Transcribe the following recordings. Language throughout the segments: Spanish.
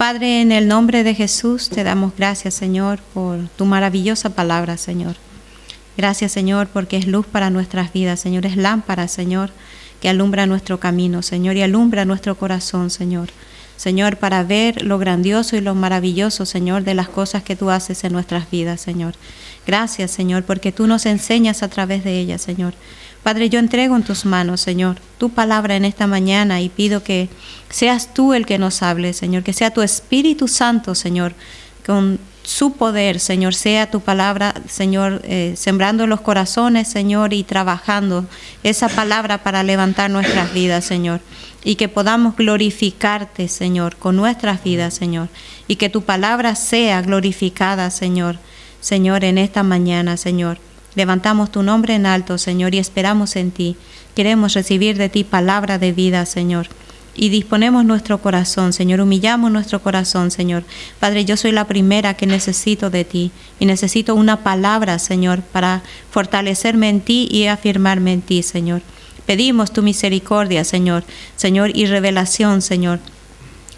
Padre, en el nombre de Jesús te damos gracias, Señor, por tu maravillosa palabra, Señor. Gracias, Señor, porque es luz para nuestras vidas, Señor. Es lámpara, Señor, que alumbra nuestro camino, Señor, y alumbra nuestro corazón, Señor. Señor, para ver lo grandioso y lo maravilloso, Señor, de las cosas que tú haces en nuestras vidas, Señor. Gracias, Señor, porque tú nos enseñas a través de ellas, Señor. Padre, yo entrego en tus manos, Señor, tu palabra en esta mañana y pido que seas tú el que nos hable, Señor, que sea tu Espíritu Santo, Señor, con su poder, Señor, sea tu palabra, Señor, sembrando los corazones, Señor, y trabajando esa palabra para levantar nuestras vidas, Señor, y que podamos glorificarte, Señor, con nuestras vidas, Señor, y que tu palabra sea glorificada, Señor, en esta mañana, Señor. Levantamos tu nombre en alto, Señor, y esperamos en ti. Queremos recibir de ti palabra de vida, Señor. Y disponemos nuestro corazón, Señor. Humillamos nuestro corazón, Señor. Padre, yo soy la primera que necesito de ti. Y necesito una palabra, Señor, para fortalecerme en ti y afirmarme en ti, Señor. Pedimos tu misericordia, Señor. Señor, y revelación, Señor,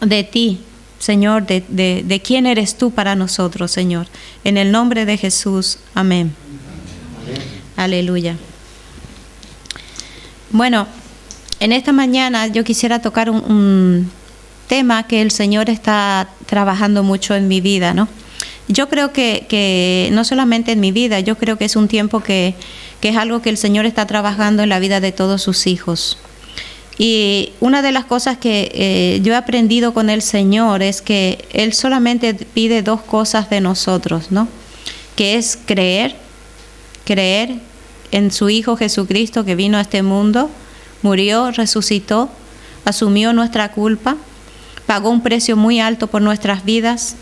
de ti, Señor, de quién eres tú para nosotros, Señor. En el nombre de Jesús. Amén. Aleluya. Bueno, en esta mañana yo quisiera tocar un tema que el Señor está trabajando mucho en mi vida, ¿no? Yo creo que no solamente en mi vida, yo creo que es un tiempo que es algo que el Señor está trabajando en la vida de todos sus hijos. Y una de las cosas que yo he aprendido con el Señor es que Él solamente pide dos cosas de nosotros, ¿no? Que es creer en su Hijo Jesucristo que vino a este mundo, murió, resucitó, asumió nuestra culpa, pagó un precio muy alto por nuestras vidas,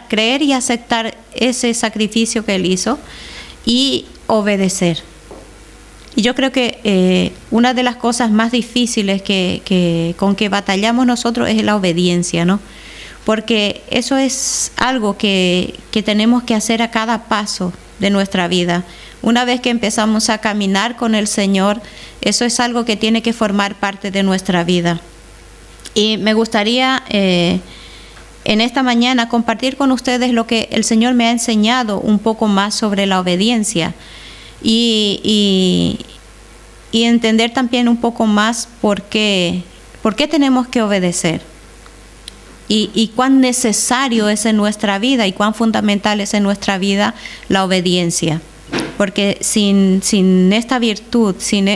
creer y aceptar ese sacrificio que Él hizo y obedecer. Y yo creo que una de las cosas más difíciles con que batallamos nosotros es la obediencia, ¿no? Porque eso es algo que tenemos que hacer a cada paso de nuestra vida. Una vez que empezamos a caminar con el Señor, eso es algo que tiene que formar parte de nuestra vida. Y me gustaría en esta mañana compartir con ustedes lo que el Señor me ha enseñado un poco más sobre la obediencia y entender también un poco más por qué tenemos que obedecer. Y cuán necesario es en nuestra vida y cuán fundamental es en nuestra vida la obediencia. Porque sin esta virtud, sin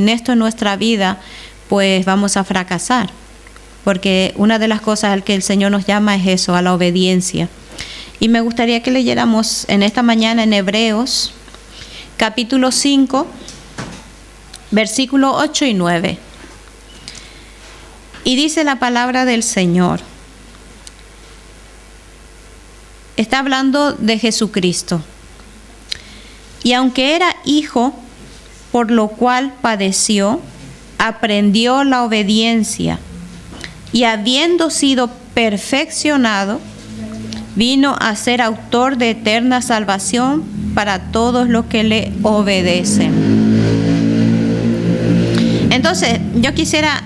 esto en nuestra vida, pues vamos a fracasar. Porque una de las cosas al que el Señor nos llama es eso, a la obediencia. Y me gustaría que leyéramos en esta mañana en Hebreos, capítulo 5, versículos 8 y 9. Y dice la palabra del Señor. Está hablando de Jesucristo. Y aunque era hijo, por lo cual padeció, aprendió la obediencia. Y habiendo sido perfeccionado, vino a ser autor de eterna salvación para todos los que le obedecen. Entonces, yo quisiera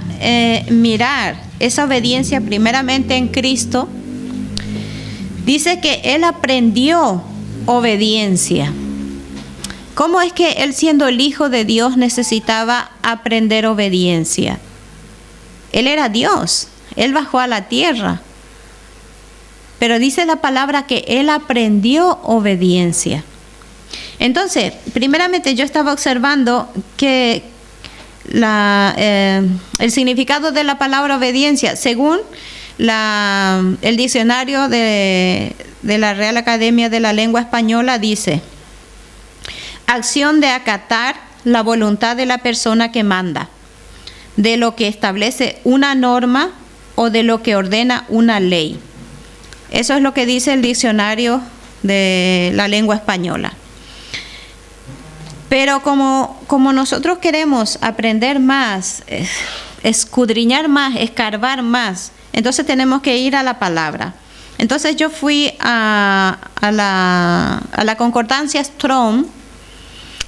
mirar esa obediencia primeramente en Cristo. Dice que Él aprendió obediencia. ¿Cómo es que Él, siendo el Hijo de Dios, necesitaba aprender obediencia? Él era Dios, Él bajó a la tierra. Pero dice la palabra que Él aprendió obediencia. Entonces, primeramente yo estaba observando que el significado de la palabra obediencia, según el diccionario de la Real Academia de la Lengua Española, dice: acción de acatar la voluntad de la persona que manda, de lo que establece una norma o de lo que ordena una ley. Eso es lo que dice el diccionario de la lengua española. Pero como nosotros queremos aprender más, escudriñar más, escarbar más, entonces tenemos que ir a la palabra. Entonces yo fui a la concordancia Strong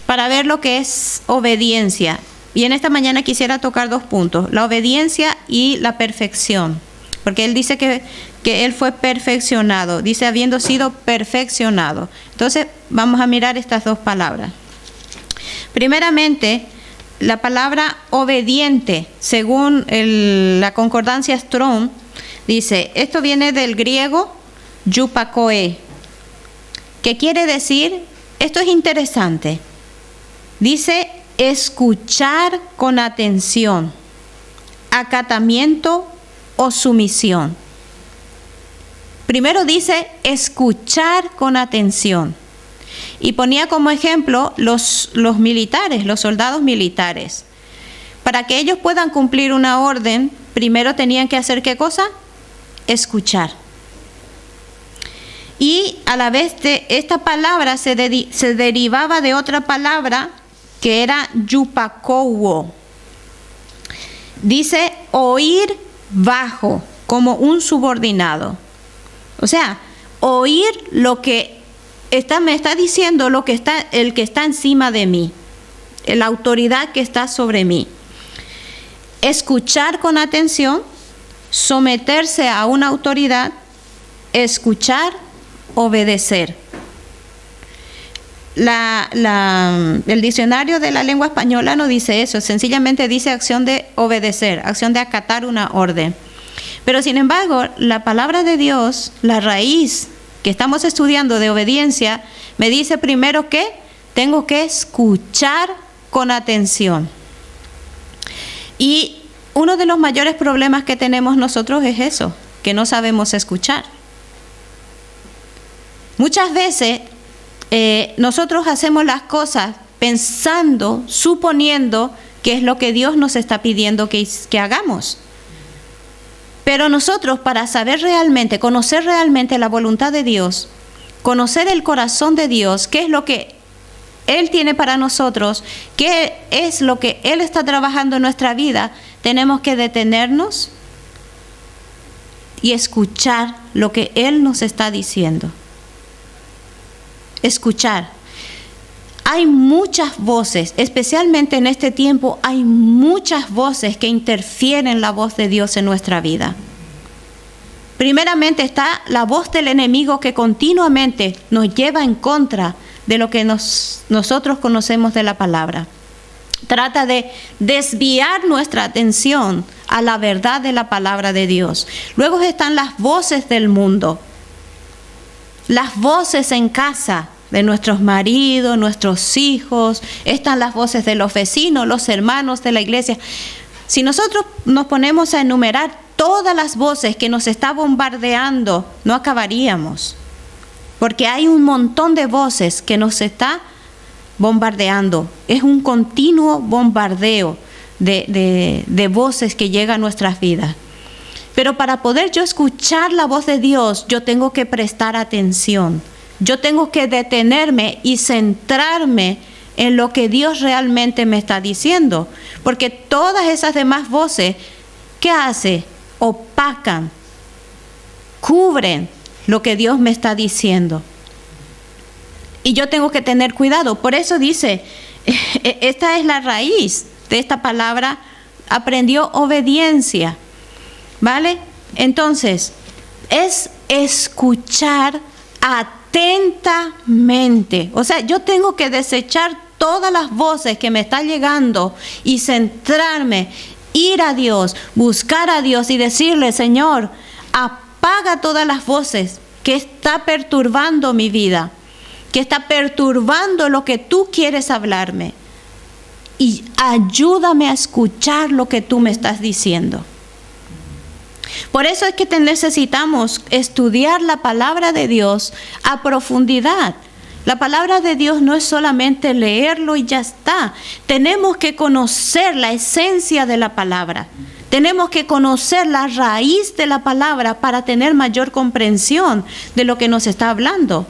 para ver lo que es obediencia. Y en esta mañana quisiera tocar dos puntos: la obediencia y la perfección. Porque él dice que que Él fue perfeccionado. Dice, habiendo sido perfeccionado. Entonces, vamos a mirar estas dos palabras. Primeramente, la palabra obediente, según la concordancia Strong, dice, esto viene del griego yupakoe, que quiere decir, esto es interesante, dice escuchar con atención, acatamiento o sumisión. Primero dice escuchar con atención. Y ponía como ejemplo los militares, los soldados militares. Para que ellos puedan cumplir una orden, primero tenían que hacer ¿qué cosa? Escuchar. Y a la vez de esta palabra se derivaba de otra palabra que era yupakowo. Dice oír bajo, como un subordinado. O sea, oír lo que me está diciendo el que está encima de mí, la autoridad que está sobre mí. Escuchar con atención, someterse a una autoridad, escuchar, obedecer. El diccionario de la lengua española no dice eso, sencillamente dice acción de obedecer, acción de acatar una orden. Pero sin embargo, la palabra de Dios, la raíz que estamos estudiando de obediencia, me dice primero que tengo que escuchar con atención. Y uno de los mayores problemas que tenemos nosotros es eso, que no sabemos escuchar. Muchas veces nosotros hacemos las cosas pensando, suponiendo que es lo que Dios nos está pidiendo que hagamos. Pero nosotros, para saber realmente, conocer realmente la voluntad de Dios, conocer el corazón de Dios, qué es lo que Él tiene para nosotros, qué es lo que Él está trabajando en nuestra vida, tenemos que detenernos y escuchar lo que Él nos está diciendo. Escuchar. Hay muchas voces, especialmente en este tiempo, hay muchas voces que interfieren la voz de Dios en nuestra vida. Primeramente está la voz del enemigo que continuamente nos lleva en contra de lo que nosotros conocemos de la palabra. Trata de desviar nuestra atención a la verdad de la palabra de Dios. Luego están las voces del mundo, las voces en casa de nuestros maridos, nuestros hijos, están las voces de los vecinos, los hermanos de la iglesia. Si nosotros nos ponemos a enumerar todas las voces que nos está bombardeando, no acabaríamos, porque hay un montón de voces que nos está bombardeando. Es un continuo bombardeo de voces que llegan a nuestras vidas. Pero para poder yo escuchar la voz de Dios, yo tengo que prestar atención. Yo tengo que detenerme y centrarme en lo que Dios realmente me está diciendo. Porque todas esas demás voces, ¿qué hace? Opacan, cubren lo que Dios me está diciendo. Y yo tengo que tener cuidado. Por eso dice, esta es la raíz de esta palabra, aprendió obediencia. ¿Vale? Entonces, es escuchar atentamente. O sea, yo tengo que desechar todas las voces que me están llegando y centrarme, ir a Dios, buscar a Dios y decirle, Señor, apaga todas las voces que está perturbando mi vida, que está perturbando lo que tú quieres hablarme. Y ayúdame a escuchar lo que tú me estás diciendo. Por eso es que necesitamos estudiar la palabra de Dios a profundidad. La palabra de Dios no es solamente leerlo y ya está. Tenemos que conocer la esencia de la palabra. Tenemos que conocer la raíz de la palabra para tener mayor comprensión de lo que nos está hablando.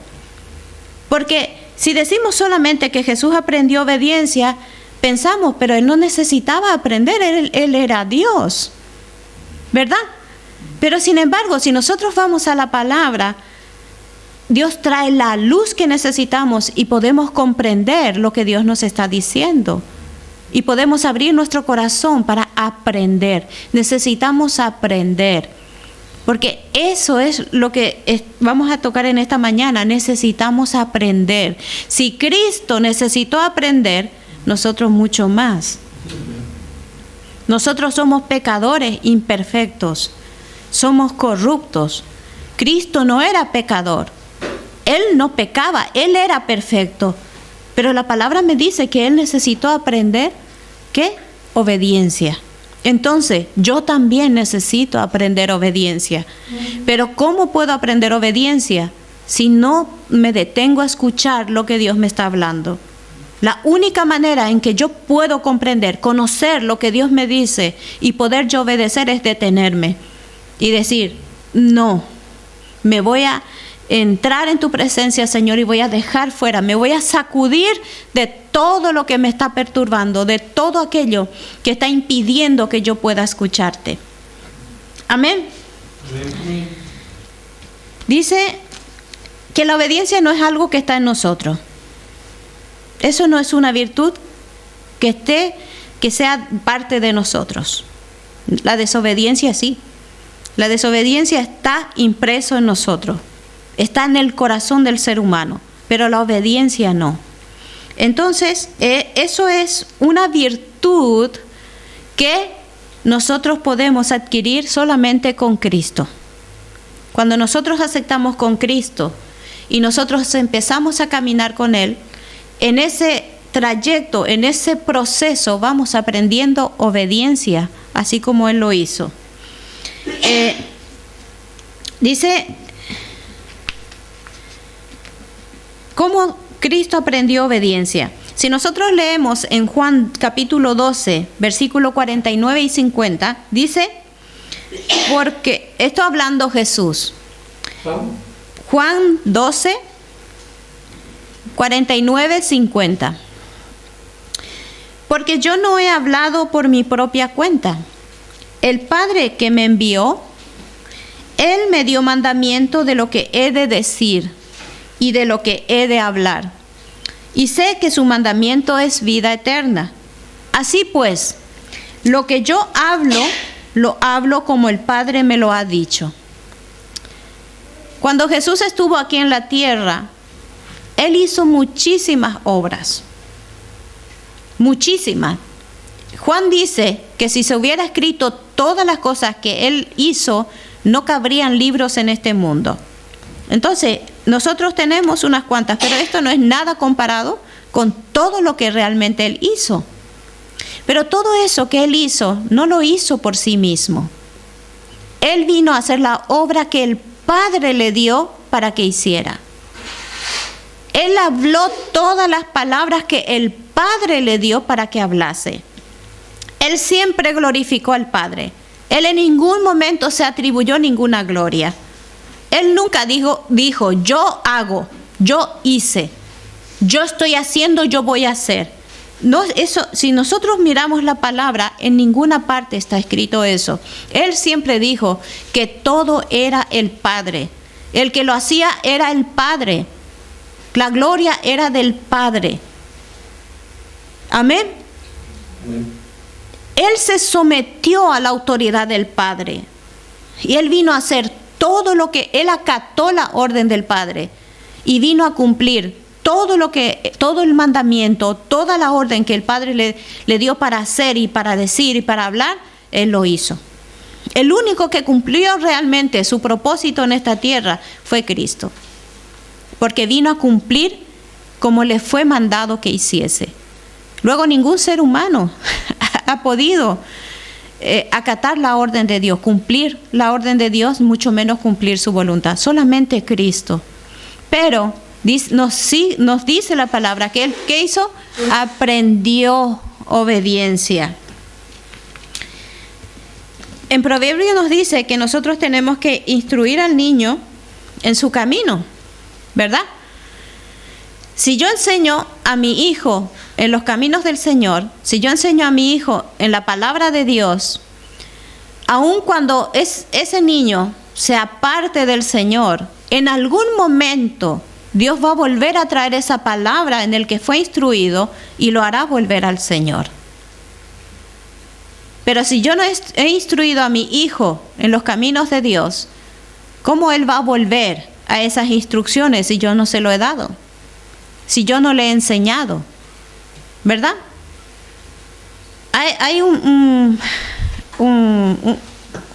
Porque si decimos solamente que Jesús aprendió obediencia, pensamos, pero Él no necesitaba aprender, Él era Dios, ¿verdad? Pero sin embargo, si nosotros vamos a la palabra, Dios trae la luz que necesitamos y podemos comprender lo que Dios nos está diciendo. Y podemos abrir nuestro corazón para aprender. Necesitamos aprender. Porque eso es lo que vamos a tocar en esta mañana. Necesitamos aprender. Si Cristo necesitó aprender, nosotros mucho más. Nosotros somos pecadores imperfectos. Somos corruptos. Cristo no era pecador. Él no pecaba. Él era perfecto. Pero la palabra me dice que Él necesitó aprender, ¿qué? Obediencia. Entonces, yo también necesito aprender obediencia. Pero ¿cómo puedo aprender obediencia si no me detengo a escuchar lo que Dios me está hablando? La única manera en que yo puedo comprender, conocer lo que Dios me dice y poder yo obedecer es detenerme y decir, no, me voy a entrar en tu presencia, Señor, y voy a dejar fuera, me voy a sacudir de todo lo que me está perturbando, de todo aquello que está impidiendo que yo pueda escucharte. Amén. Amén. Dice que la obediencia no es algo que está en nosotros. Eso no es una virtud que sea parte de nosotros. La desobediencia sí. La desobediencia está impreso en nosotros. Está en el corazón del ser humano, pero la obediencia no. Entonces, eso es una virtud que nosotros podemos adquirir solamente con Cristo. Cuando nosotros aceptamos con Cristo y nosotros empezamos a caminar con Él, en ese trayecto, en ese proceso, vamos aprendiendo obediencia, así como Él lo hizo. Dice, ¿cómo Cristo aprendió obediencia? Si nosotros leemos en Juan capítulo 12, versículo 49 y 50, dice, porque esto hablando Jesús. Juan 12, 49, 50. Porque yo no he hablado por mi propia cuenta. El Padre que me envió, Él me dio mandamiento de lo que he de decir y de lo que he de hablar. Y sé que su mandamiento es vida eterna. Así pues, lo que yo hablo, lo hablo como el Padre me lo ha dicho. Cuando Jesús estuvo aquí en la tierra, Él hizo muchísimas obras. Muchísimas. Juan dice que si se hubiera escrito todas las cosas que Él hizo, no cabrían libros en este mundo. Entonces, nosotros tenemos unas cuantas, pero esto no es nada comparado con todo lo que realmente Él hizo. Pero todo eso que Él hizo, no lo hizo por sí mismo. Él vino a hacer la obra que el Padre le dio para que hiciera. Él habló todas las palabras que el Padre le dio para que hablase. Él siempre glorificó al Padre. Él en ningún momento se atribuyó ninguna gloria. Él nunca dijo, yo hago, yo hice, yo estoy haciendo, yo voy a hacer. No, eso, si nosotros miramos la palabra, en ninguna parte está escrito eso. Él siempre dijo que todo era el Padre. El que lo hacía era el Padre. La gloria era del Padre. Amén. Amén. Él se sometió a la autoridad del Padre. Y Él vino a hacer todo lo que Él acató la orden del Padre. Y vino a cumplir todo el mandamiento, toda la orden que el Padre le dio para hacer y para decir y para hablar, Él lo hizo. El único que cumplió realmente su propósito en esta tierra fue Cristo. Porque vino a cumplir como le fue mandado que hiciese. Luego ningún ser humano ha podido acatar la orden de Dios, cumplir la orden de Dios, mucho menos cumplir su voluntad. Solamente Cristo. Pero nos dice la palabra que Él, ¿qué hizo? Aprendió obediencia. En Proverbios nos dice que nosotros tenemos que instruir al niño en su camino, ¿verdad? Si yo enseño a mi hijo en los caminos del Señor, si yo enseño a mi hijo en la palabra de Dios, aun cuando ese niño se aparte del Señor, en algún momento Dios va a volver a traer esa palabra en el que fue instruido y lo hará volver al Señor. Pero si yo no he instruido a mi hijo en los caminos de Dios, ¿cómo Él va a volver a esas instrucciones si yo no se lo he dado? Si yo no le he enseñado, ¿verdad? Hay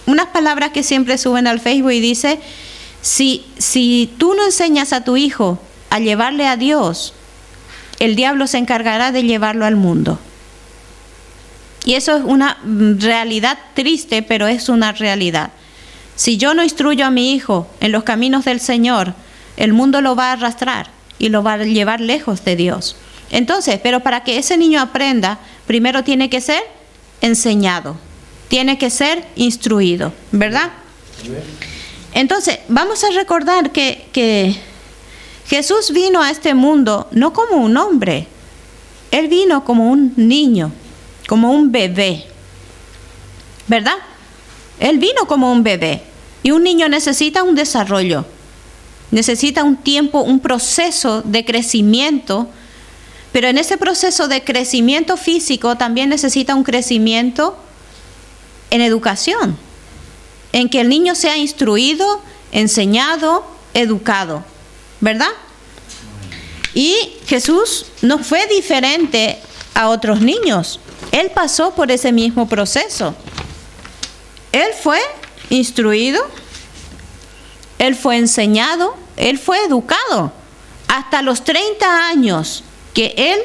unas palabras que siempre suben al Facebook y dice, si tú no enseñas a tu hijo a llevarle a Dios, el diablo se encargará de llevarlo al mundo. Y eso es una realidad triste, pero es una realidad. Si yo no instruyo a mi hijo en los caminos del Señor, el mundo lo va a arrastrar y lo va a llevar lejos de Dios. Entonces, pero para que ese niño aprenda, primero tiene que ser enseñado, tiene que ser instruido, ¿verdad? Entonces, vamos a recordar que Jesús vino a este mundo no como un hombre, Él vino como un niño, como un bebé, ¿verdad? Él vino como un bebé, y un niño necesita un desarrollo, necesita un tiempo, un proceso de crecimiento, pero en ese proceso de crecimiento físico también necesita un crecimiento en educación, en que el niño sea instruido, enseñado, educado, ¿verdad? Y Jesús no fue diferente a otros niños. Él pasó por ese mismo proceso. Él fue instruido, Él fue enseñado, Él fue educado. Hasta los 30 años que Él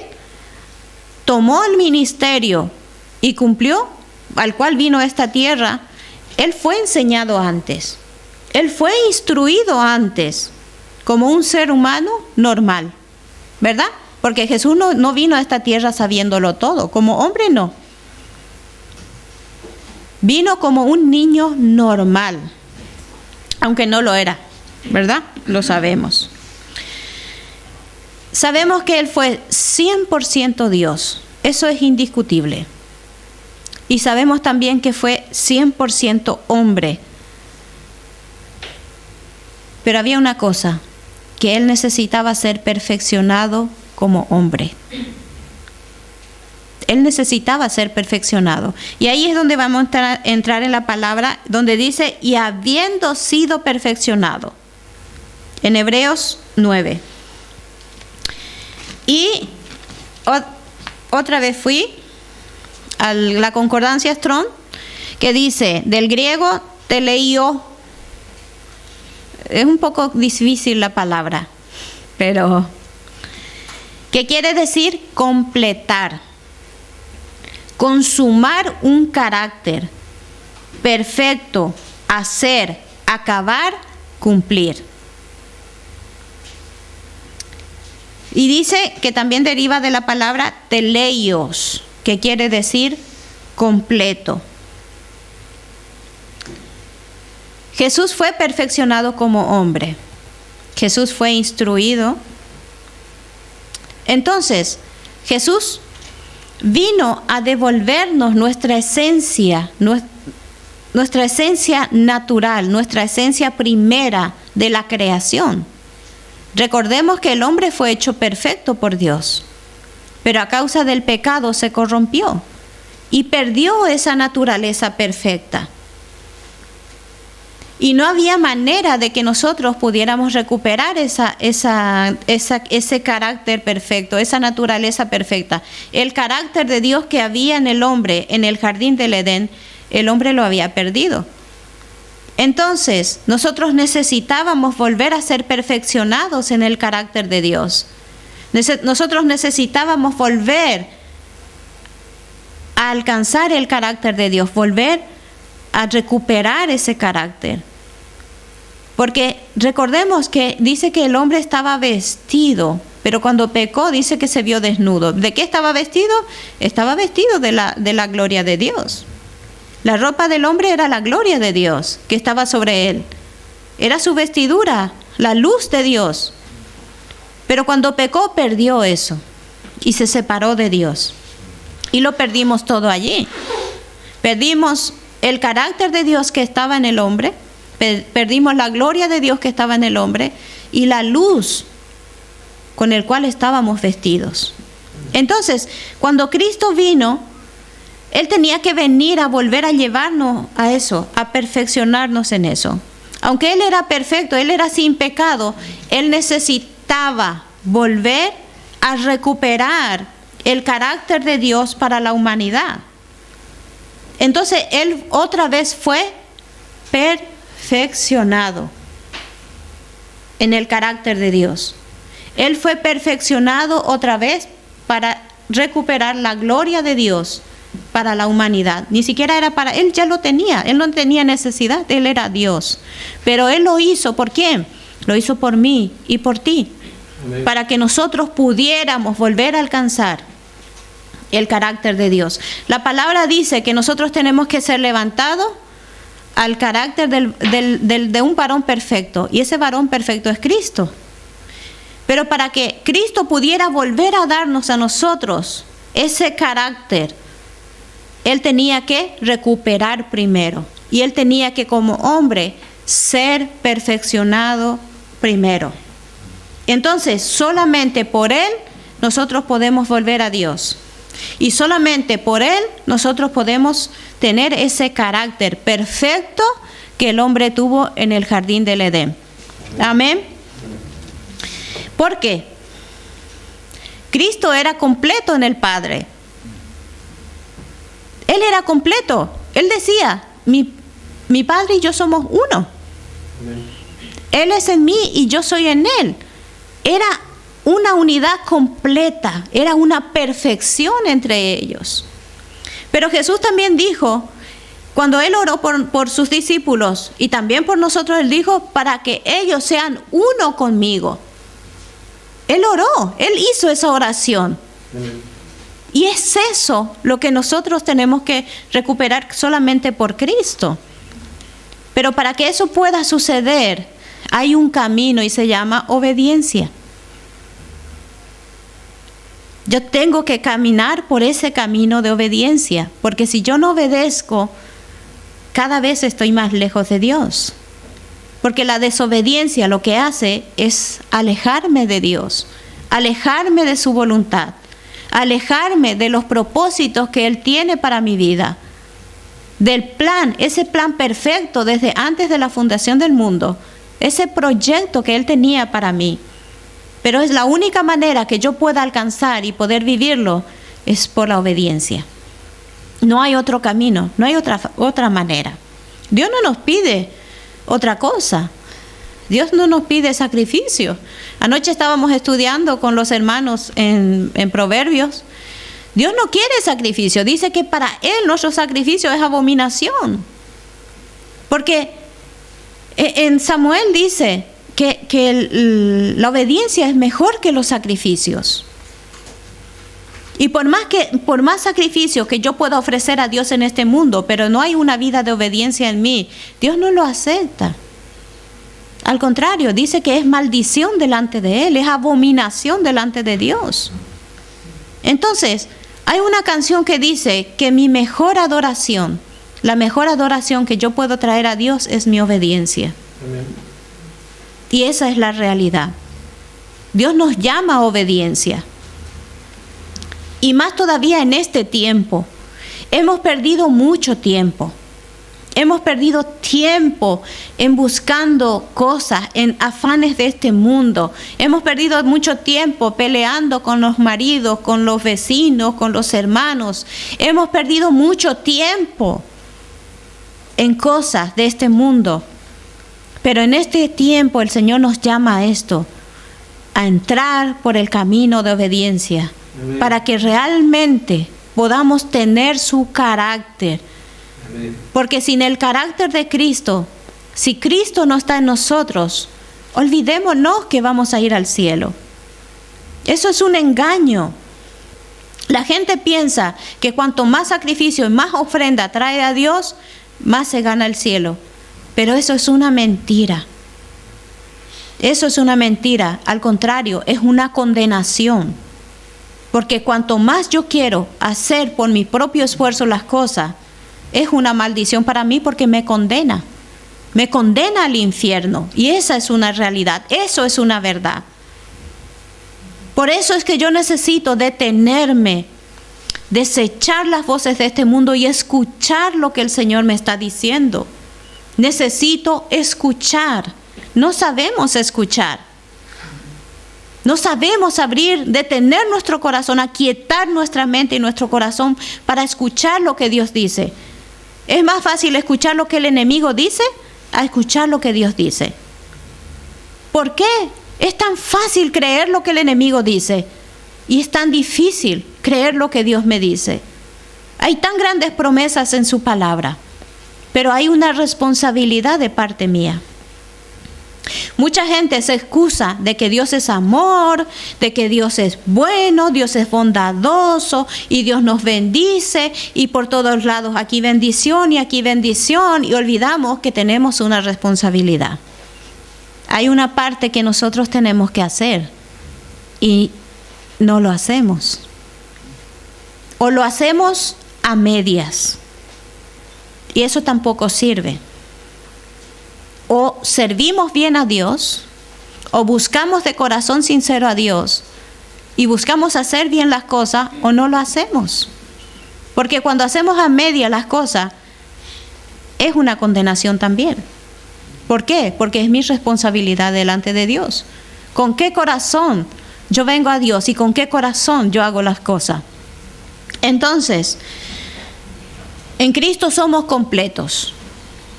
tomó el ministerio y cumplió, al cual vino a esta tierra, Él fue enseñado antes. Él fue instruido antes, como un ser humano normal, ¿verdad? Porque Jesús no vino a esta tierra sabiéndolo todo, como hombre no. Vino como un niño normal, aunque no lo era, ¿verdad? Lo sabemos. Sabemos que Él fue 100% Dios, eso es indiscutible. Y sabemos también que fue 100% hombre. Pero había una cosa, que Él necesitaba ser perfeccionado como hombre. Él necesitaba ser perfeccionado. Y ahí es donde vamos a entrar en la palabra, donde dice, y habiendo sido perfeccionado. En Hebreos 9. Y otra vez fui a la concordancia Strong, que dice, del griego teleio. Es un poco difícil la palabra, pero ¿qué quiere decir? Completar, consumar un carácter, perfecto, hacer, acabar, cumplir. Y dice que también deriva de la palabra teleios, que quiere decir completo. Jesús fue perfeccionado como hombre. Jesús fue instruido. Entonces, Jesús vino a devolvernos nuestra esencia natural, nuestra esencia primera de la creación. Recordemos que el hombre fue hecho perfecto por Dios, pero a causa del pecado se corrompió y perdió esa naturaleza perfecta. Y no había manera de que nosotros pudiéramos recuperar ese carácter perfecto, esa naturaleza perfecta. El carácter de Dios que había en el hombre en el jardín del Edén, el hombre lo había perdido. Entonces, nosotros necesitábamos volver a ser perfeccionados en el carácter de Dios. Nosotros necesitábamos volver a alcanzar el carácter de Dios, volver a recuperar ese carácter. Porque recordemos que dice que el hombre estaba vestido, pero cuando pecó dice que se vio desnudo. ¿De qué estaba vestido? Estaba vestido de la gloria de Dios. La ropa del hombre era la gloria de Dios que estaba sobre él. Era su vestidura, la luz de Dios. Pero cuando pecó perdió eso y se separó de Dios. Y lo perdimos todo allí. Perdimos el carácter de Dios que estaba en el hombre, perdimos la gloria de Dios que estaba en el hombre y la luz con el cual estábamos vestidos. Entonces, cuando Cristo vino, Él tenía que venir a volver a llevarnos a eso, a perfeccionarnos en eso, Aunque Él era perfecto, Él era sin pecado, Él necesitaba volver a recuperar el carácter de Dios para la humanidad. Entonces Él otra vez fue perfeccionado en el carácter de Dios. Él fue perfeccionado otra vez para recuperar la gloria de Dios para la humanidad. Ni siquiera era para Él, ya lo tenía. Él no tenía necesidad, Él era Dios. Pero Él lo hizo, ¿por quién? Lo hizo por mí y por ti. Amén. Para que nosotros pudiéramos volver a alcanzar el carácter de Dios. La palabra dice que nosotros tenemos que ser levantados al carácter de un varón perfecto. Y ese varón perfecto es Cristo. Pero para que Cristo pudiera volver a darnos a nosotros ese carácter, Él tenía que recuperar primero. Y Él tenía que, como hombre, ser perfeccionado primero. Entonces, solamente por Él nosotros podemos volver a Dios. Y solamente por Él nosotros podemos tener ese carácter perfecto que el hombre tuvo en el jardín del Edén. Amén. ¿Por qué? Cristo era completo en el Padre. Él era completo. Él decía, mi Padre y yo somos uno. Amén. Él es en mí y yo soy en Él. Era una unidad completa, era una perfección entre ellos. Pero Jesús también dijo, cuando Él oró por sus discípulos y también por nosotros, Él dijo, para que ellos sean uno conmigo. Él oró, Él hizo esa oración. Amén. Y es eso lo que nosotros tenemos que recuperar solamente por Cristo. Pero para que eso pueda suceder, hay un camino y se llama obediencia. Yo tengo que caminar por ese camino de obediencia, porque si yo no obedezco, cada vez estoy más lejos de Dios. Porque la desobediencia lo que hace es alejarme de Dios, alejarme de su voluntad, alejarme de los propósitos que Él tiene para mi vida, del plan, ese plan perfecto desde antes de la fundación del mundo, ese proyecto que Él tenía para mí. Pero es la única manera que yo pueda alcanzar y poder vivirlo es por la obediencia. No hay otro camino, no hay otra manera. Dios no nos pide otra cosa. Dios no nos pide sacrificio. Anoche estábamos estudiando con los hermanos en Proverbios. Dios no quiere sacrificio. Dice que para Él nuestro sacrificio es abominación. Porque en Samuel dice que la obediencia es mejor que los sacrificios. Y por más sacrificio que yo pueda ofrecer a Dios en este mundo, pero no hay una vida de obediencia en mí, Dios no lo acepta. Al contrario, dice que es maldición delante de Él, es abominación delante de Dios. Entonces, hay una canción que dice que mi mejor adoración, la mejor adoración que yo puedo traer a Dios es mi obediencia. Amén. Y esa es la realidad. Dios nos llama a obediencia. Y más todavía en este tiempo. Hemos perdido mucho tiempo. Hemos perdido tiempo en buscando cosas, en afanes de este mundo. Hemos perdido mucho tiempo peleando con los maridos, con los vecinos, con los hermanos. Hemos perdido mucho tiempo en cosas de este mundo. Pero en este tiempo el Señor nos llama a esto, a entrar por el camino de obediencia. Amén. Para que realmente podamos tener su carácter. Amén. Porque sin el carácter de Cristo, si Cristo no está en nosotros, olvidémonos que vamos a ir al cielo. Eso es un engaño. La gente piensa que cuanto más sacrificio y más ofrenda trae a Dios, más se gana el cielo. Pero eso es una mentira. Eso es una mentira. Al contrario, es una condenación. Porque cuanto más yo quiero hacer por mi propio esfuerzo las cosas, es una maldición para mí porque me condena. Me condena al infierno. Y esa es una realidad. Eso es una verdad. Por eso es que yo necesito detenerme, desechar las voces de este mundo y escuchar lo que el Señor me está diciendo. Necesito escuchar. No sabemos escuchar. No sabemos detener nuestro corazón, aquietar nuestra mente y nuestro corazón para escuchar lo que Dios dice. Es más fácil escuchar lo que el enemigo dice a escuchar lo que Dios dice. ¿Por qué? Es tan fácil creer lo que el enemigo dice y es tan difícil creer lo que Dios me dice. Hay tan grandes promesas en su palabra, pero hay una responsabilidad de parte mía. Mucha gente se excusa de que Dios es amor, de que Dios es bueno, Dios es bondadoso y Dios nos bendice y por todos lados aquí bendición y olvidamos que tenemos una responsabilidad. Hay una parte que nosotros tenemos que hacer y no lo hacemos. O lo hacemos a medias y eso tampoco sirve. O servimos bien a Dios, o buscamos de corazón sincero a Dios y buscamos hacer bien las cosas, o no lo hacemos. Porque cuando hacemos a media las cosas, es una condenación también. ¿Por qué? Porque es mi responsabilidad delante de Dios. ¿Con qué corazón yo vengo a Dios y con qué corazón yo hago las cosas? Entonces, en Cristo somos completos.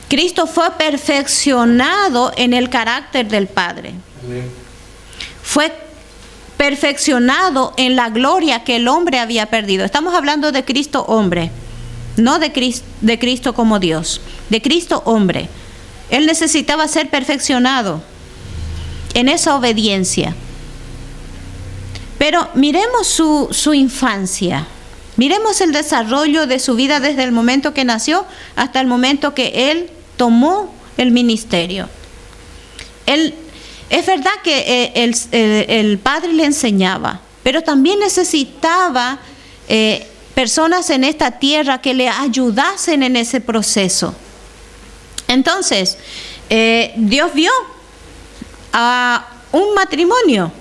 Cristo fue perfeccionado en el carácter del Padre. Amén. Fue perfeccionado en la gloria que el hombre había perdido. Estamos hablando de Cristo hombre, no de Cristo como Dios, de Cristo hombre. Él necesitaba ser perfeccionado en esa obediencia. Pero miremos su infancia. Miremos el desarrollo de su vida desde el momento que nació hasta el momento que él tomó el ministerio. Es verdad que el padre le enseñaba, pero también necesitaba personas en esta tierra que le ayudasen en ese proceso. Entonces, Dios vio a un matrimonio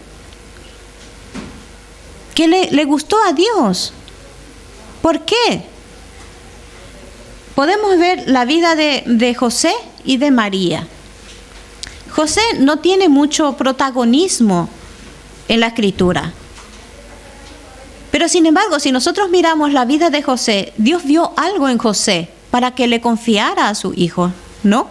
que le gustó a Dios. ¿Por qué? Podemos ver la vida de José y de María. José no tiene mucho protagonismo en la Escritura. Pero sin embargo, si nosotros miramos la vida de José, Dios vio algo en José para que le confiara a su hijo, ¿no?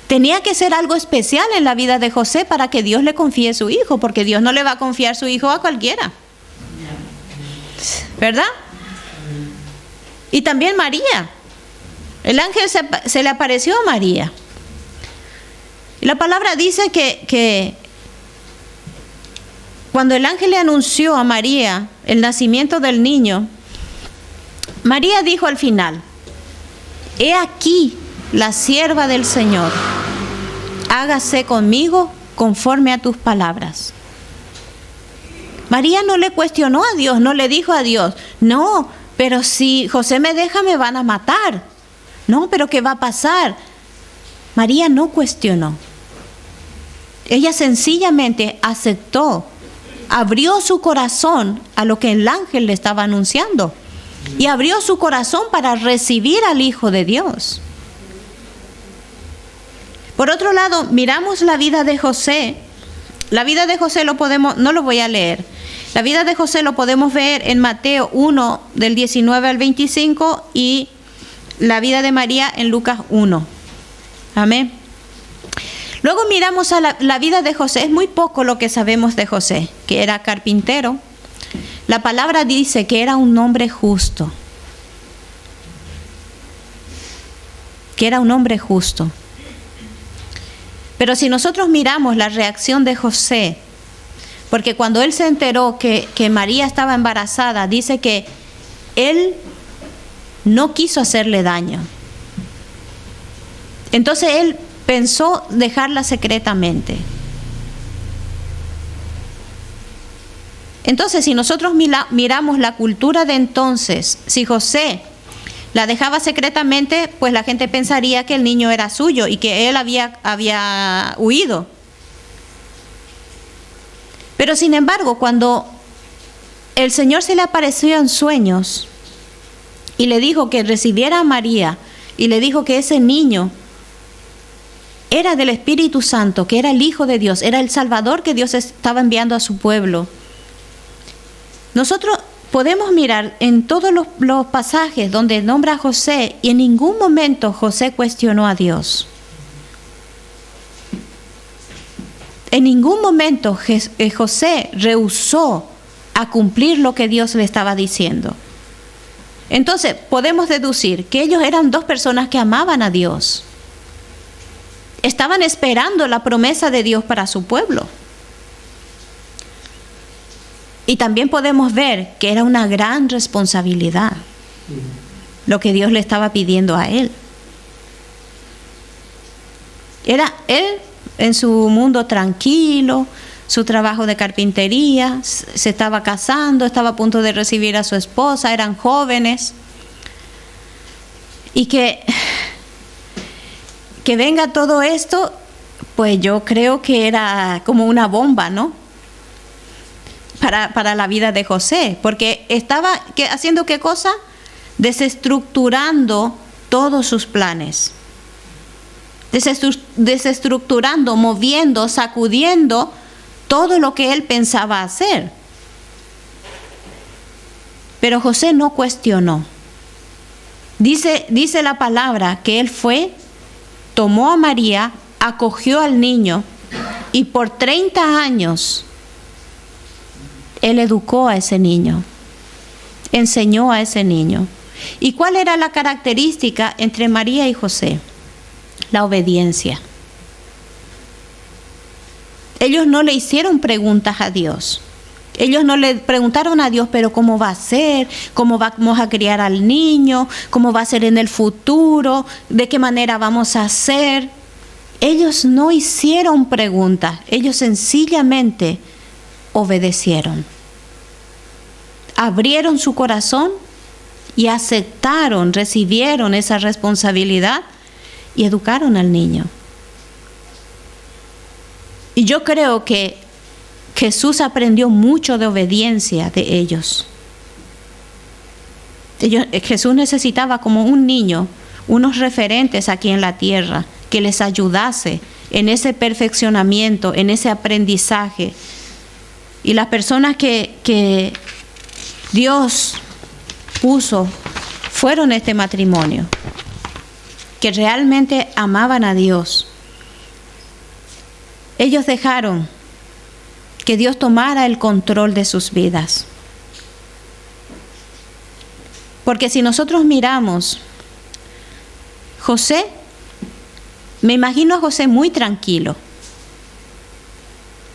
Tenía que ser algo especial en la vida de José para que Dios le confíe a su hijo, porque Dios no le va a confiar su hijo a cualquiera. ¿Verdad? Y también María. El ángel se le apareció a María. Y la palabra dice que cuando el ángel le anunció a María el nacimiento del niño, María dijo al final: he aquí la sierva del Señor, hágase conmigo conforme a tus palabras. María no le cuestionó a Dios, no le dijo a Dios: no, pero si José me deja me van a matar. No, pero ¿qué va a pasar? María no cuestionó. Ella sencillamente aceptó, abrió su corazón a lo que el ángel le estaba anunciando y abrió su corazón para recibir al Hijo de Dios. Por otro lado, miramos la vida de José. La vida de José no lo voy a leer. La vida de José lo podemos ver en Mateo 1, del 19 al 25, y la vida de María en Lucas 1. Amén. Luego miramos a la vida de José. Es muy poco lo que sabemos de José, que era carpintero. La palabra dice que era un hombre justo. Que era un hombre justo. Pero si nosotros miramos la reacción de José, porque cuando él se enteró que María estaba embarazada, dice que él no quiso hacerle daño. Entonces él pensó dejarla secretamente. Entonces, si nosotros miramos la cultura de entonces, si José la dejaba secretamente, pues la gente pensaría que el niño era suyo y que él había huido. Pero sin embargo, cuando el Señor se le apareció en sueños y le dijo que recibiera a María y le dijo que ese niño era del Espíritu Santo, que era el Hijo de Dios, era el Salvador que Dios estaba enviando a su pueblo. Nosotros podemos mirar en todos los pasajes donde nombra a José y en ningún momento José cuestionó a Dios. En ningún momento José rehusó a cumplir lo que Dios le estaba diciendo. Entonces podemos deducir que ellos eran dos personas que amaban a Dios. Estaban esperando la promesa de Dios para su pueblo. Y también podemos ver que era una gran responsabilidad lo que Dios le estaba pidiendo a él. Era él en su mundo tranquilo, su trabajo de carpintería, se estaba casando, estaba a punto de recibir a su esposa, eran jóvenes. Y que venga todo esto, pues yo creo que era como una bomba, ¿no? Para la vida de José, porque estaba haciendo ¿qué cosa? Desestructurando todos sus planes. Desestructurando, moviendo, sacudiendo todo lo que él pensaba hacer. Pero José no cuestionó. Dice la palabra que él fue, tomó a María, acogió al niño y por 30 años él educó a ese niño, enseñó a ese niño. ¿Y cuál era la característica entre María y José? La obediencia. Ellos no le hicieron preguntas a Dios. Ellos no le preguntaron a Dios, pero ¿cómo va a ser? ¿Cómo vamos a criar al niño? ¿Cómo va a ser en el futuro? ¿De qué manera vamos a hacer? Ellos no hicieron preguntas. Ellos sencillamente obedecieron. Abrieron su corazón y aceptaron, recibieron esa responsabilidad y educaron al niño. Y yo creo que Jesús aprendió mucho de obediencia de ellos. Jesús necesitaba como un niño, unos referentes aquí en la tierra que les ayudase en ese perfeccionamiento, en ese aprendizaje. Y las personas que Dios puso fueron este matrimonio, que realmente amaban a Dios. Ellos dejaron que Dios tomara el control de sus vidas. Porque si nosotros miramos, José, me imagino a José muy tranquilo.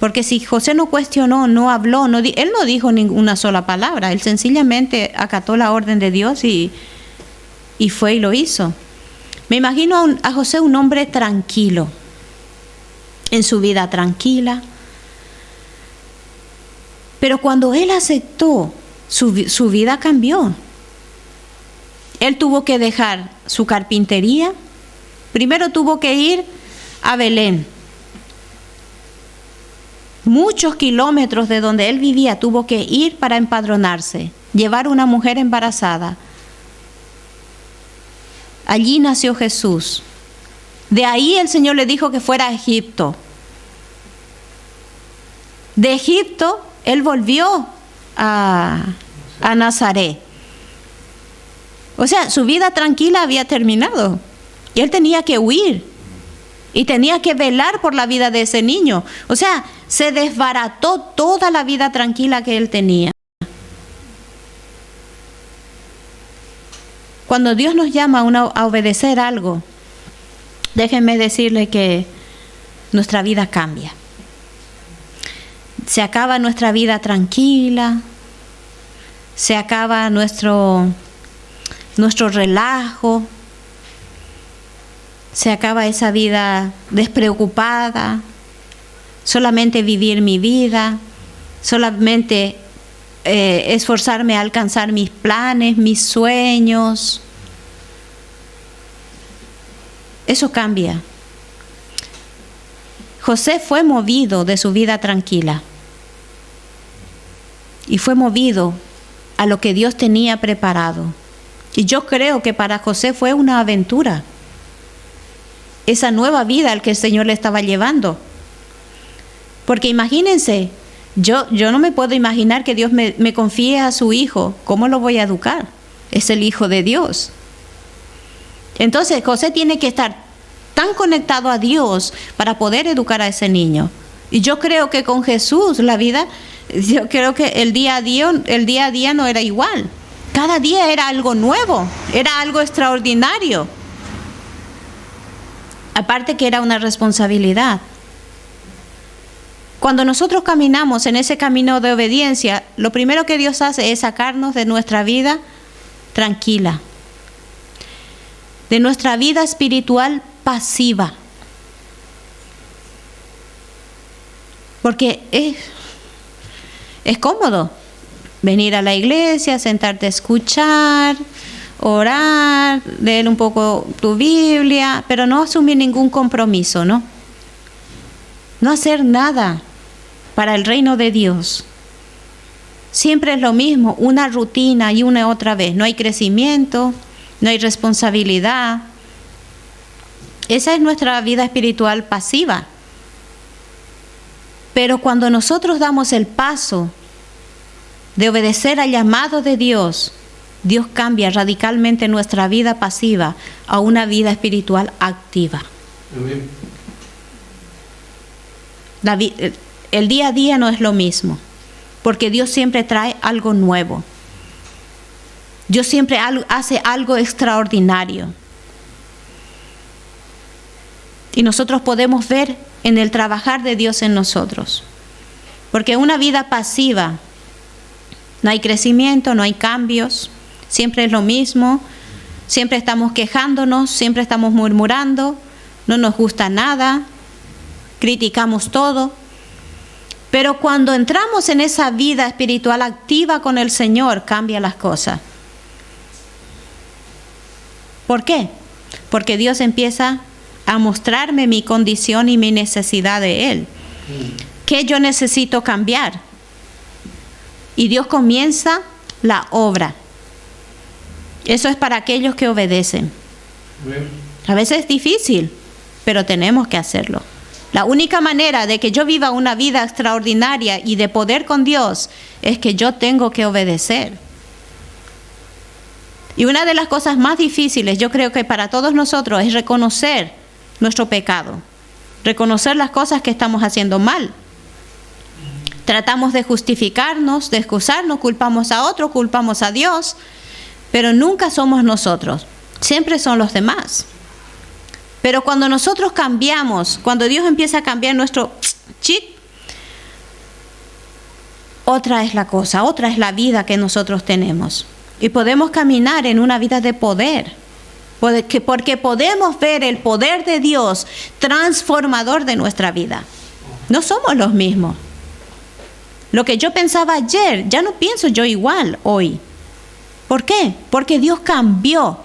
Porque si José no cuestionó, no habló, él no dijo ninguna sola palabra, él sencillamente acató la orden de Dios y fue y lo hizo. Me imagino a José un hombre tranquilo, en su vida tranquila. Pero cuando él aceptó, su vida cambió. Él tuvo que dejar su carpintería. Primero tuvo que ir a Belén. Muchos kilómetros de donde él vivía tuvo que ir para empadronarse, llevar una mujer embarazada. Allí nació Jesús. De ahí el Señor le dijo que fuera a Egipto. De Egipto él volvió a Nazaret. O sea, su vida tranquila había terminado. Y él tenía que huir. Y tenía que velar por la vida de ese niño. O sea, se desbarató toda la vida tranquila que él tenía. Cuando Dios nos llama a obedecer algo, déjenme decirle que nuestra vida cambia. Se acaba nuestra vida tranquila, se acaba nuestro relajo, se acaba esa vida despreocupada, solamente vivir mi vida, solamente esforzarme a alcanzar mis planes, mis sueños. Eso cambia. José fue movido de su vida tranquila y fue movido a lo que Dios tenía preparado. Y yo creo que para José fue una aventura. esa nueva vida al que el Señor le estaba llevando. Porque imagínense, yo no me puedo imaginar que Dios me confíe a su hijo. ¿Cómo lo voy a educar? Es el Hijo de Dios. Entonces José tiene que estar tan conectado a Dios para poder educar a ese niño. Y yo creo que con Jesús la vida, yo creo que el día a día no era igual. Cada día era algo nuevo, era algo extraordinario. Aparte que era una responsabilidad. Cuando nosotros caminamos en ese camino de obediencia, lo primero que Dios hace es sacarnos de nuestra vida tranquila, de nuestra vida espiritual pasiva. Porque es cómodo venir a la iglesia, sentarte a escuchar, orar, leer un poco tu Biblia, pero no asumir ningún compromiso, ¿no? No hacer nada para el reino de Dios. Siempre es lo mismo, una rutina y una otra vez. No hay crecimiento, no hay responsabilidad. Esa es nuestra vida espiritual pasiva. Pero cuando nosotros damos el paso de obedecer al llamado de Dios, Dios cambia radicalmente nuestra vida pasiva a una vida espiritual activa. Amén. El día a día no es lo mismo, porque Dios siempre trae algo nuevo. Dios siempre hace algo extraordinario. Y nosotros podemos ver en el trabajar de Dios en nosotros. Porque una vida pasiva, no hay crecimiento, no hay cambios, siempre es lo mismo, siempre estamos quejándonos, siempre estamos murmurando, no nos gusta nada, criticamos todo. Pero cuando entramos en esa vida espiritual activa con el Señor, cambia las cosas. ¿Por qué? Porque Dios empieza a mostrarme mi condición y mi necesidad de Él. ¿Qué yo necesito cambiar? Y Dios comienza la obra. Eso es para aquellos que obedecen. A veces es difícil, pero tenemos que hacerlo. La única manera de que yo viva una vida extraordinaria y de poder con Dios es que yo tengo que obedecer. Y una de las cosas más difíciles, yo creo que para todos nosotros, es reconocer nuestro pecado, reconocer las cosas que estamos haciendo mal. Tratamos de justificarnos, de excusarnos, culpamos a otro, culpamos a Dios, pero nunca somos nosotros, siempre son los demás. Pero cuando nosotros cambiamos, cuando Dios empieza a cambiar nuestro chip, otra es la cosa, otra es la vida que nosotros tenemos. Y podemos caminar en una vida de poder, porque podemos ver el poder de Dios transformador de nuestra vida. No somos los mismos. Lo que yo pensaba ayer, ya no pienso yo igual hoy. ¿Por qué? Porque Dios cambió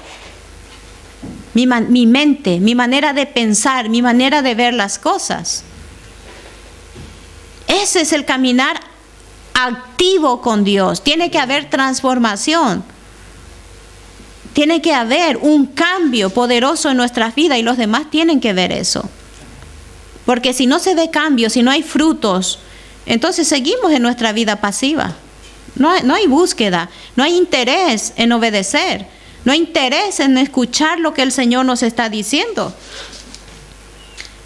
mi mente, mi manera de pensar, mi manera de ver las cosas. Ese es el caminar activo con Dios. Tiene que haber transformación. Tiene que haber un cambio poderoso en nuestras vidas y los demás tienen que ver eso. Porque si no se ve cambio, si no hay frutos, entonces seguimos en nuestra vida pasiva. No hay búsqueda, no hay interés en obedecer, no hay interés en escuchar lo que el Señor nos está diciendo.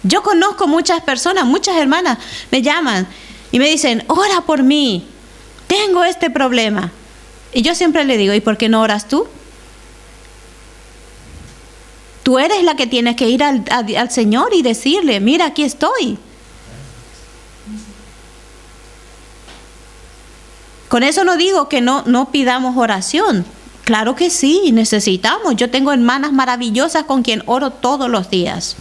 Yo conozco muchas personas, muchas hermanas me llaman y me dicen, ora por mí, tengo este problema. Y yo siempre le digo, ¿y por qué no oras tú? Tú eres la que tienes que ir al Señor y decirle, mira, aquí estoy. Con eso no digo que no pidamos oración. Claro que sí, necesitamos. Yo tengo hermanas maravillosas con quien oro todos los días.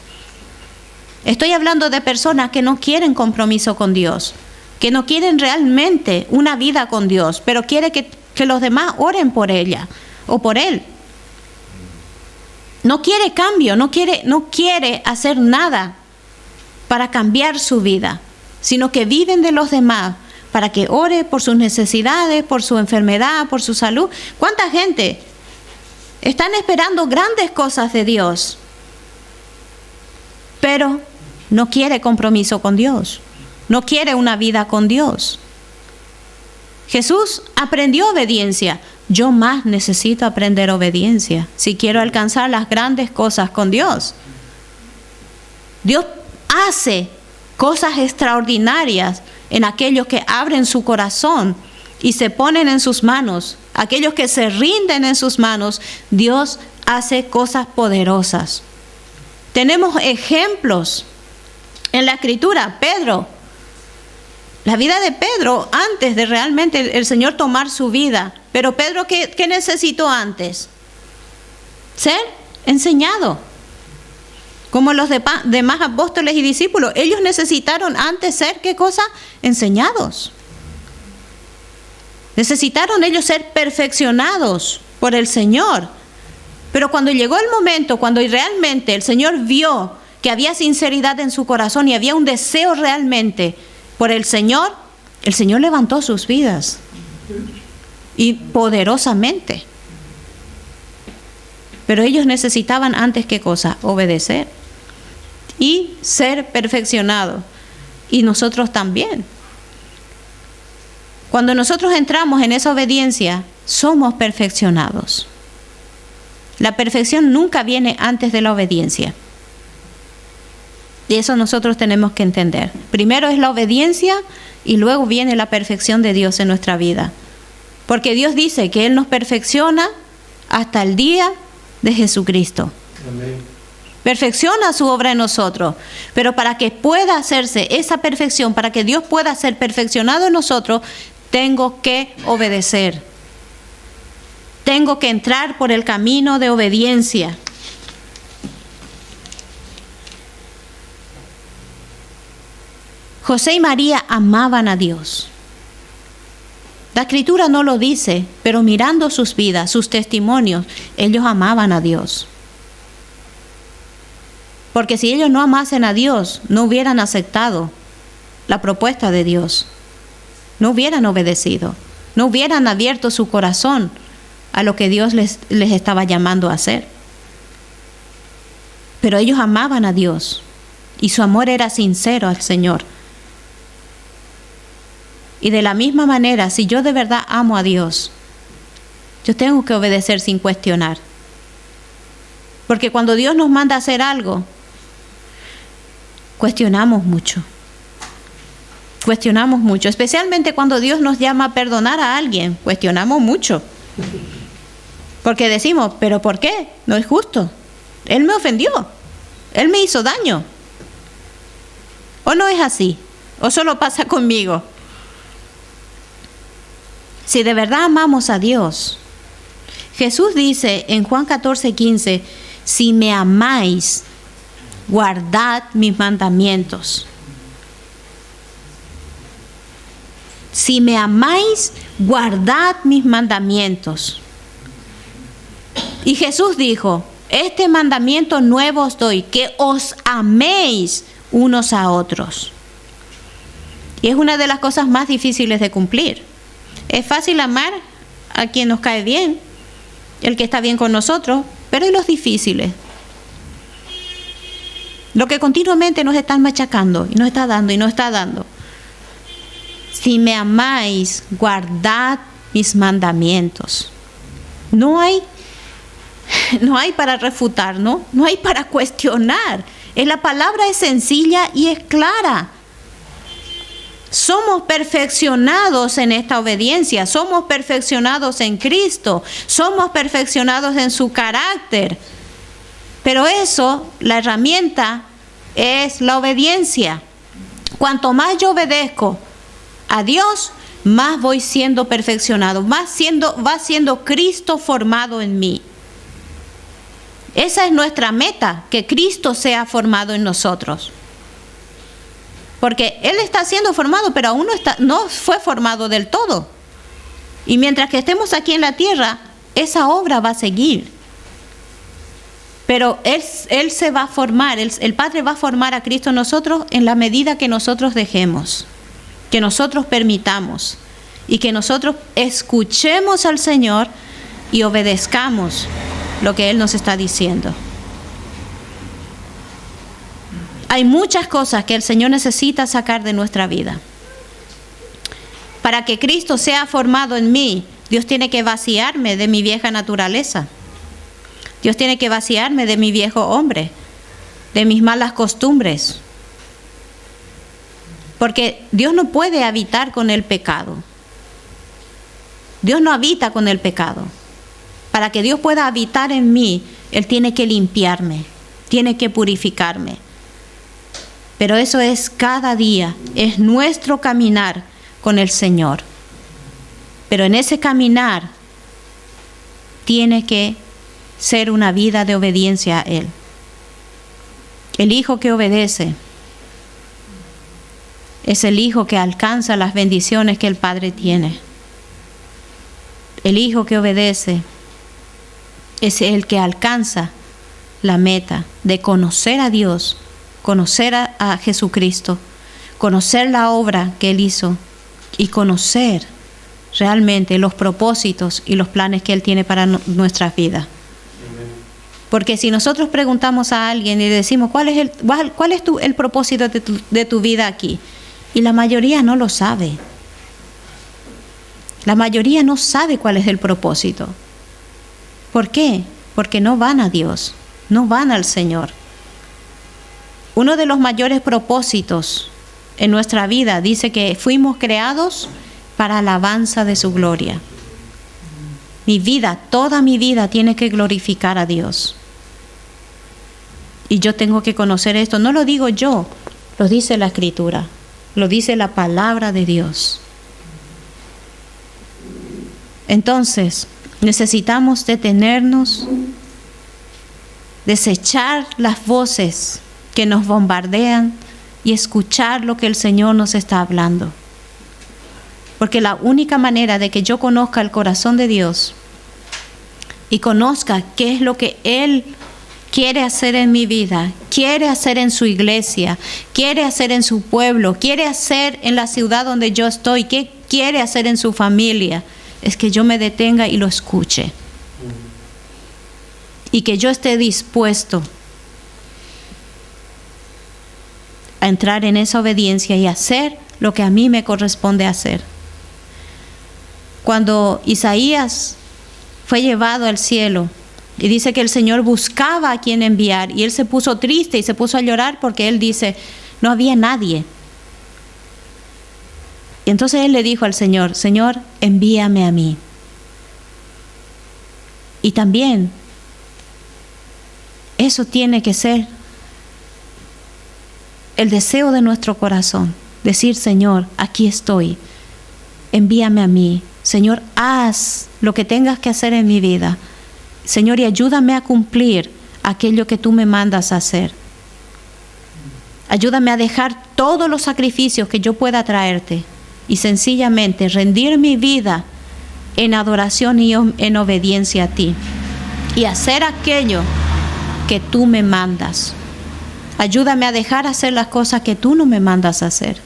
Estoy hablando de personas que no quieren compromiso con Dios, que no quieren realmente una vida con Dios, pero quiere que los demás oren por ella o por él. No quiere cambio, no quiere hacer nada para cambiar su vida, sino que viven de los demás para que ore por sus necesidades, por su enfermedad, por su salud. ¿Cuánta gente están esperando grandes cosas de Dios? pero no quiere compromiso con Dios, no quiere una vida con Dios. Jesús aprendió obediencia. Yo más necesito aprender obediencia si quiero alcanzar las grandes cosas con Dios. Dios hace cosas extraordinarias en aquellos que abren su corazón y se ponen en sus manos. Aquellos que se rinden en sus manos, Dios hace cosas poderosas. Tenemos ejemplos en la Escritura. Pedro, la vida de Pedro antes de realmente el Señor tomar su vida. Pero Pedro, ¿qué necesitó antes? Ser enseñado. Como los demás apóstoles y discípulos, ellos necesitaron antes ser, ¿qué cosa? Enseñados. Necesitaron ellos ser perfeccionados por el Señor. Pero cuando llegó el momento, cuando realmente el Señor vio que había sinceridad en su corazón y había un deseo realmente por el Señor levantó sus vidas. Y poderosamente. Pero ellos necesitaban antes, ¿qué cosa? Obedecer. Y ser perfeccionados. Y nosotros también. Cuando nosotros entramos en esa obediencia, somos perfeccionados. La perfección nunca viene antes de la obediencia. Y eso nosotros tenemos que entender. Primero es la obediencia y luego viene la perfección de Dios en nuestra vida. Porque Dios dice que Él nos perfecciona hasta el día de Jesucristo. Amén. Perfecciona su obra en nosotros. Pero para que pueda hacerse esa perfección, para que Dios pueda ser perfeccionado en nosotros, tengo que obedecer. Tengo que entrar por el camino de obediencia. José y María amaban a Dios. La Escritura no lo dice, pero mirando sus vidas, sus testimonios, ellos amaban a Dios. Porque si ellos no amasen a Dios, no hubieran aceptado la propuesta de Dios. No hubieran obedecido. No hubieran abierto su corazón a lo que Dios les estaba llamando a hacer. Pero ellos amaban a Dios y su amor era sincero al Señor. Y de la misma manera, si yo de verdad amo a Dios, yo tengo que obedecer sin cuestionar. Porque cuando Dios nos manda a hacer algo, cuestionamos mucho. Cuestionamos mucho. Especialmente cuando Dios nos llama a perdonar a alguien, cuestionamos mucho. Porque decimos, ¿pero por qué? No es justo. Él me ofendió. Él me hizo daño. ¿O no es así? ¿O solo pasa conmigo? Si de verdad amamos a Dios, Jesús dice en Juan 14:15, si me amáis, guardad mis mandamientos. Si me amáis, guardad mis mandamientos. Y Jesús dijo, este mandamiento nuevo os doy, que os améis unos a otros. Y es una de las cosas más difíciles de cumplir. Es fácil amar a quien nos cae bien, el que está bien con nosotros, pero ¿y los difíciles? Lo que continuamente nos están machacando y nos está dando y nos está dando. Si me amáis, guardad mis mandamientos. No hay para refutar, ¿no? No hay para cuestionar. La palabra es sencilla y es clara. Somos perfeccionados en esta obediencia, somos perfeccionados en Cristo, somos perfeccionados en su carácter. Pero eso, la herramienta es la obediencia. Cuanto más yo obedezco a Dios, más voy siendo perfeccionado, va siendo Cristo formado en mí. Esa es nuestra meta, que Cristo sea formado en nosotros. Porque Él está siendo formado, pero aún no fue formado del todo. Y mientras que estemos aquí en la tierra, esa obra va a seguir. Pero Él se va a formar, el Padre va a formar a Cristo en nosotros en la medida que nosotros dejemos, que nosotros permitamos y que nosotros escuchemos al Señor y obedezcamos lo que Él nos está diciendo. Hay muchas cosas que el Señor necesita sacar de nuestra vida. Para que Cristo sea formado en mí, Dios tiene que vaciarme de mi vieja naturaleza. Dios tiene que vaciarme de mi viejo hombre, de mis malas costumbres. Porque Dios no puede habitar con el pecado. Dios no habita con el pecado. Para que Dios pueda habitar en mí, Él tiene que limpiarme, tiene que purificarme. Pero eso es cada día, es nuestro caminar con el Señor. Pero en ese caminar tiene que ser una vida de obediencia a Él. El hijo que obedece es el hijo que alcanza las bendiciones que el Padre tiene. El hijo que obedece es el que alcanza la meta de conocer a Dios, conocer a Jesucristo, conocer la obra que Él hizo y conocer realmente los propósitos y los planes que Él tiene para nuestras vidas. Porque si nosotros preguntamos a alguien y le decimos, ¿cuál es el propósito de tu vida aquí? Y la mayoría no lo sabe. La mayoría no sabe cuál es el propósito. ¿Por qué? Porque no van a Dios, no van al Señor. Uno de los mayores propósitos en nuestra vida dice que fuimos creados para alabanza de su gloria. Mi vida, toda mi vida tiene que glorificar a Dios. Y yo tengo que conocer esto. No lo digo yo, lo dice la Escritura, lo dice la palabra de Dios. Entonces, necesitamos detenernos, desechar las voces que nos bombardean y escuchar lo que el Señor nos está hablando. Porque la única manera de que yo conozca el corazón de Dios y conozca qué es lo que Él quiere hacer en mi vida, quiere hacer en su iglesia, quiere hacer en su pueblo, quiere hacer en la ciudad donde yo estoy, qué quiere hacer en su familia, es que yo me detenga y lo escuche. Y que yo esté dispuesto a entrar en esa obediencia y hacer lo que a mí me corresponde hacer. Cuando Isaías fue llevado al cielo y dice que el Señor buscaba a quien enviar y él se puso triste y se puso a llorar porque él dice, no había nadie. Y entonces él le dijo al Señor, Señor, envíame a mí. Y también eso tiene que ser el deseo de nuestro corazón. Decir, Señor, aquí estoy, envíame a mí. Señor, haz lo que tengas que hacer en mi vida. Señor, y ayúdame a cumplir aquello que tú me mandas a hacer. Ayúdame a dejar todos los sacrificios que yo pueda traerte y sencillamente rendir mi vida en adoración y en obediencia a ti y hacer aquello que tú me mandas. Ayúdame a dejar hacer las cosas que tú no me mandas a hacer.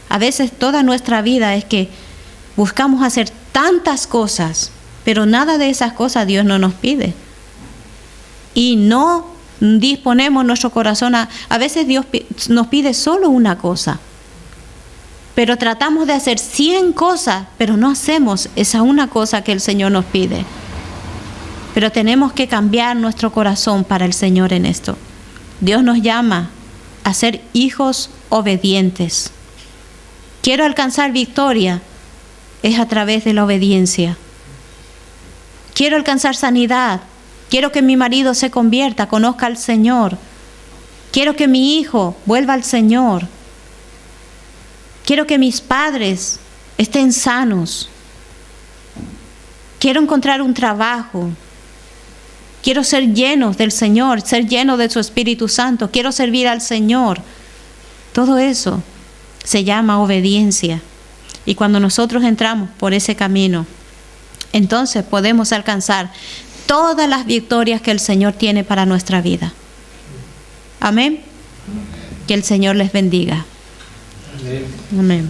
A veces toda nuestra vida es que buscamos hacer tantas cosas, pero nada de esas cosas Dios no nos pide. Y no disponemos nuestro corazón a veces Dios nos pide solo una cosa. Pero tratamos de hacer 100 cosas, pero no hacemos esa una cosa que el Señor nos pide. Pero tenemos que cambiar nuestro corazón para el Señor en esto. Dios nos llama a ser hijos obedientes. Quiero alcanzar victoria, es a través de la obediencia. Quiero alcanzar sanidad. Quiero que mi marido se convierta, conozca al Señor. Quiero que mi hijo vuelva al Señor. Quiero que mis padres estén sanos. Quiero encontrar un trabajo. Quiero ser lleno del Señor, ser lleno de su Espíritu Santo. Quiero servir al Señor. Todo eso se llama obediencia. Y cuando nosotros entramos por ese camino, entonces podemos alcanzar todas las victorias que el Señor tiene para nuestra vida. Amén. Que el Señor les bendiga. Amén.